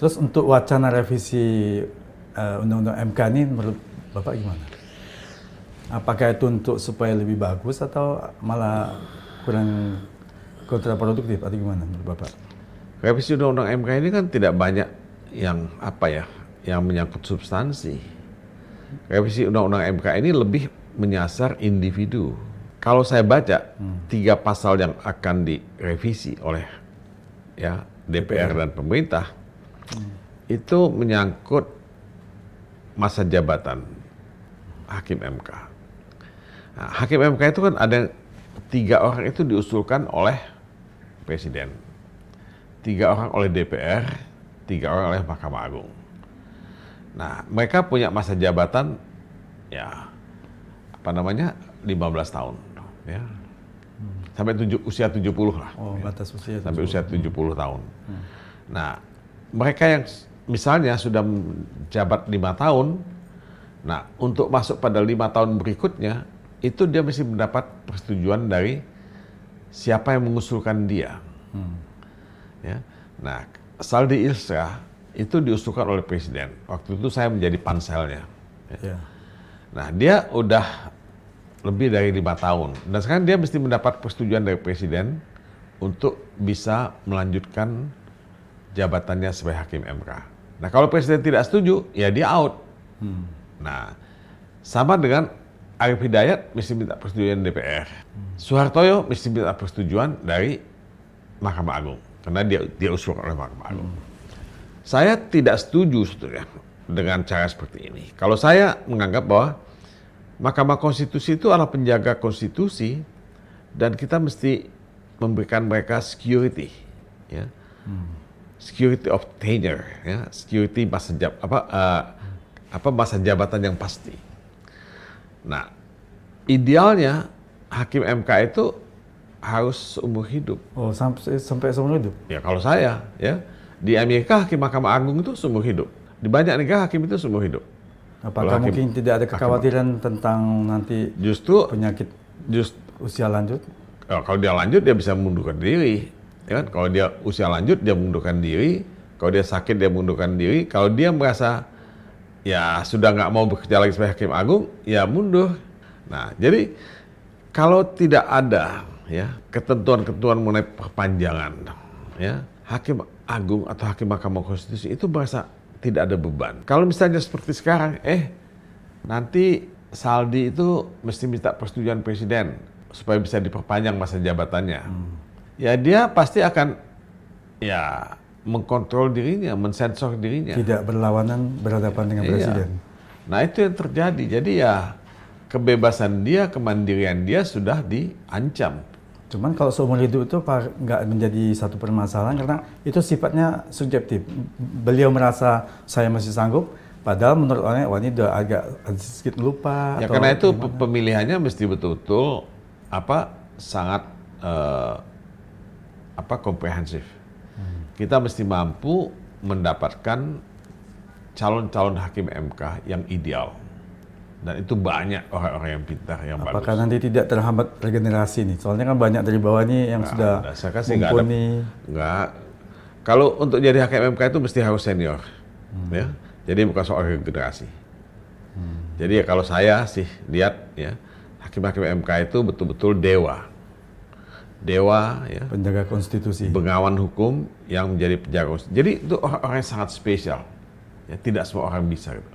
Terus untuk wacana revisi Undang-Undang MK ini menurut Bapak gimana? Apakah itu untuk supaya lebih bagus atau malah kurang kontraproduktif atau gimana menurut Bapak? Revisi Undang-Undang MK ini kan tidak banyak yang yang menyangkut substansi. Revisi Undang-Undang MK ini lebih menyasar individu. Kalau saya baca 3 pasal yang akan direvisi oleh DPR dan pemerintah itu menyangkut masa jabatan hakim MK. Nah, hakim MK itu kan ada 3 orang itu diusulkan oleh Presiden, 3 orang oleh DPR, 3 orang oleh Mahkamah Agung. Nah, mereka punya masa jabatan 15 tahun, ya. Sampai usia 70 lah. Oh, batas usia. Sampai usia 70 tahun. Nah, mereka yang misalnya sudah menjabat 5 tahun, nah untuk masuk pada 5 tahun berikutnya, itu dia mesti mendapat persetujuan dari siapa yang mengusulkan dia. Ya. Nah, Saldi Isra itu diusulkan oleh Presiden. Waktu itu saya menjadi panselnya. Ya. Nah, dia udah lebih dari 5 tahun. Dan sekarang dia mesti mendapat persetujuan dari Presiden untuk bisa melanjutkan jabatannya sebagai hakim MK. Nah, kalau Presiden tidak setuju, ya dia out. Nah, sama dengan Arief Hidayat mesti minta persetujuan DPR. Soehartoyo mesti minta persetujuan dari Mahkamah Agung. Karena dia usulkan oleh Mahkamah Agung. Saya tidak setuju sebetulnya dengan cara seperti ini. Kalau saya menganggap bahwa Mahkamah Konstitusi itu adalah penjaga konstitusi dan kita mesti memberikan mereka security, ya. Security of tenure, ya, security masa jabatan yang pasti. Nah, idealnya hakim MK itu harus seumur hidup. Oh, sampai seumur hidup? Ya, kalau saya, ya, di Amerika hakim Mahkamah Agung itu seumur hidup. Di banyak negara hakim itu seumur hidup. Apakah mungkin tidak ada kekhawatiran tentang nanti penyakit usia lanjut? Kalau dia lanjut, dia bisa mengundurkan diri. Ya kan? Kalau dia usia lanjut, dia mengundurkan diri. Kalau dia sakit, dia mengundurkan diri. Kalau dia merasa ya sudah nggak mau bekerja lagi sebagai hakim agung, ya mundur. Nah, jadi kalau tidak ada ketentuan-ketentuan mengenai perpanjangan, hakim agung atau hakim Mahkamah Konstitusi itu merasa tidak ada beban. Kalau misalnya seperti sekarang, nanti Saldi itu mesti minta persetujuan Presiden supaya bisa diperpanjang masa jabatannya. Ya dia pasti akan mengkontrol dirinya, mensensor dirinya. Tidak berhadapan dengan Presiden. Nah, itu yang terjadi. Jadi kebebasan dia, kemandirian dia sudah diancam. Cuman kalau seumur hidup itu nggak menjadi satu permasalahan karena itu sifatnya subjektif. Beliau merasa saya masih sanggup, padahal menurut orangnya ini udah agak sedikit lupa. Ya, karena itu pemilihannya mesti betul-betul sangat komprehensif. Kita mesti mampu mendapatkan calon-calon hakim MK yang ideal. Dan itu banyak orang-orang yang pintar, yang bagus. Apakah nanti tidak terhambat regenerasi nih? Soalnya kan banyak dari bawah nih yang sudah mumpuni. Enggak. Kalau untuk jadi hakim MK itu mesti harus senior. Ya. Jadi bukan soal regenerasi. Jadi kalau saya sih lihat hakim-hakim MK itu betul-betul dewa. Dewa, penjaga konstitusi. Bengawan hukum yang menjadi penjaga konstitusi. Jadi itu orang-orang yang sangat spesial. Ya, tidak semua orang bisa gitu.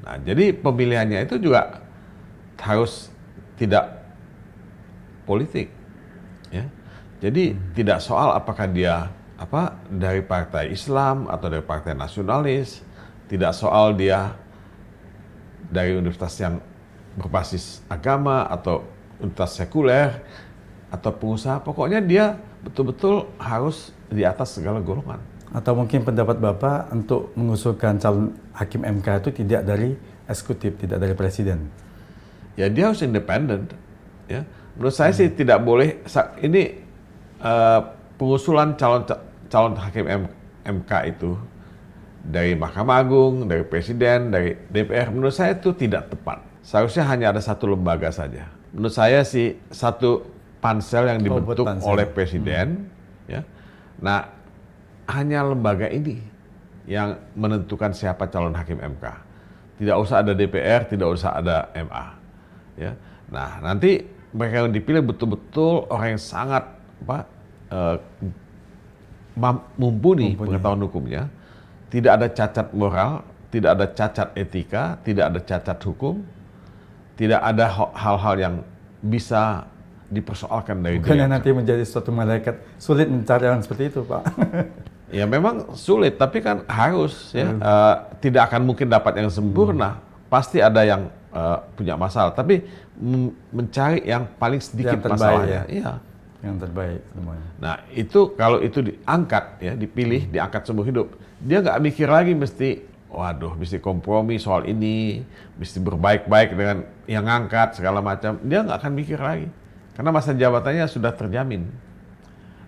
Nah, jadi pemilihannya itu juga harus tidak politik, ya. Jadi tidak soal apakah dia dari partai Islam atau dari partai nasionalis, tidak soal dia dari universitas yang berbasis agama atau universitas sekuler atau pengusaha. Pokoknya dia betul-betul harus di atas segala golongan. Atau mungkin pendapat Bapak untuk mengusulkan calon hakim MK itu tidak dari eksekutif, tidak dari Presiden? Ya dia harus independen. Ya. Menurut saya sih tidak boleh, ini pengusulan calon hakim MK itu dari Mahkamah Agung, dari Presiden, dari DPR, menurut saya itu tidak tepat. Seharusnya hanya ada satu lembaga saja. Menurut saya sih satu pansel yang dibentuk oleh Presiden. Ya. Nah, hanya lembaga ini yang menentukan siapa calon hakim MK. Tidak usah ada DPR, tidak usah ada MA. Ya. Nah, nanti mereka yang dipilih betul-betul orang yang sangat mumpuni pengetahuan hukumnya, tidak ada cacat moral, tidak ada cacat etika, tidak ada cacat hukum, tidak ada hal-hal yang bisa dipersoalkan dari dia. Bukannya nanti menjadi suatu malaikat, sulit mencari orang seperti itu, Pak. Ya memang sulit, tapi kan harus ya. Tidak akan mungkin dapat yang sempurna. Pasti ada yang punya masalah, tapi mencari yang paling sedikit yang terbaik, masalahnya. ya. Iya. Yang terbaik semuanya. Nah itu kalau itu diangkat ya, dipilih, diangkat seumur hidup, dia nggak mikir lagi mesti, waduh, mesti kompromi soal ini, mesti berbaik-baik dengan yang ngangkat segala macam. Dia nggak akan mikir lagi, karena masa jabatannya sudah terjamin.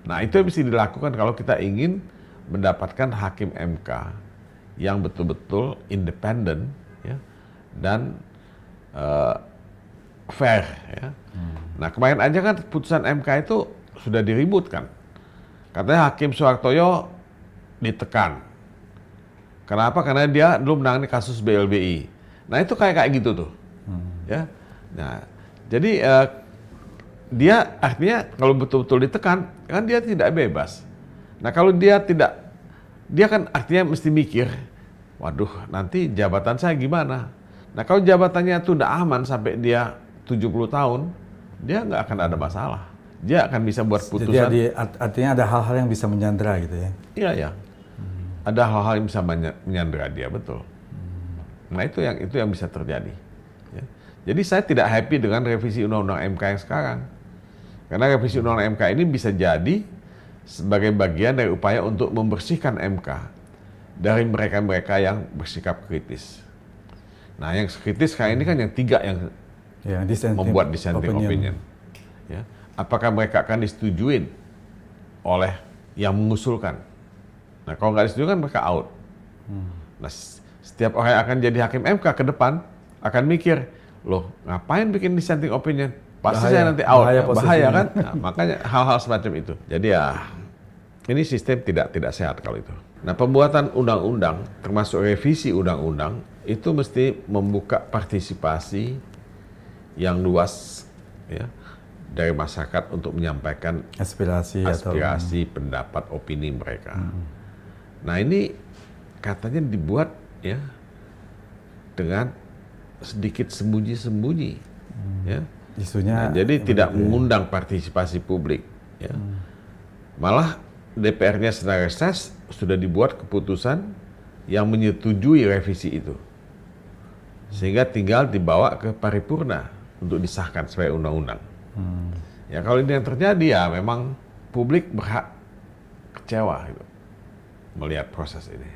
Nah itu yang mesti dilakukan kalau kita ingin mendapatkan hakim MK yang betul-betul independen ya, dan fair ya. Nah kemarin aja kan putusan MK itu sudah diributkan. Katanya Hakim Soehartoyo ditekan. Kenapa? Karena dia belum menangani kasus BLBI. Nah itu kayak gitu tuh. Ya. Nah jadi dia artinya kalau betul-betul ditekan kan dia tidak bebas. Nah kalau dia tidak, dia kan artinya mesti mikir, waduh nanti jabatan saya gimana? Nah kalau jabatannya itu udah aman sampai dia 70 tahun, dia nggak akan ada masalah. Dia akan bisa buat putusan. Jadi artinya ada hal-hal yang bisa menyandera gitu ya? Iya ya. Ada hal-hal yang bisa menyandera dia, betul. Nah itu yang bisa terjadi. Ya. Jadi saya tidak happy dengan revisi Undang-Undang MK yang sekarang. Karena revisi Undang-Undang MK ini bisa jadi sebagai bagian dari upaya untuk membersihkan MK dari mereka-mereka yang bersikap kritis. Nah yang kritis sekarang ini kan yang 3 yang membuat dissenting opinion. Ya. Apakah mereka akan disetujuin oleh yang mengusulkan? Nah kalau nggak disetujui kan mereka out. Nah setiap orang yang akan jadi hakim MK ke depan akan mikir, loh ngapain bikin dissenting opinion? Pasti saya nanti out, bahaya kan? Nah, makanya hal-hal semacam itu. Jadi ya ini sistem tidak sehat kalau itu. Nah pembuatan undang-undang termasuk revisi undang-undang itu mesti membuka partisipasi yang luas ya dari masyarakat untuk menyampaikan aspirasi, pendapat, opini mereka. Nah ini katanya dibuat ya dengan sedikit sembunyi-sembunyi, ya. Isunya. Nah, jadi tidak mengundang partisipasi publik, ya. Malah DPR-nya sedang reses, sudah dibuat keputusan yang menyetujui revisi itu, sehingga tinggal dibawa ke paripurna untuk disahkan sebagai undang-undang. Ya kalau ini yang terjadi ya memang publik berhak kecewa gitu, melihat proses ini.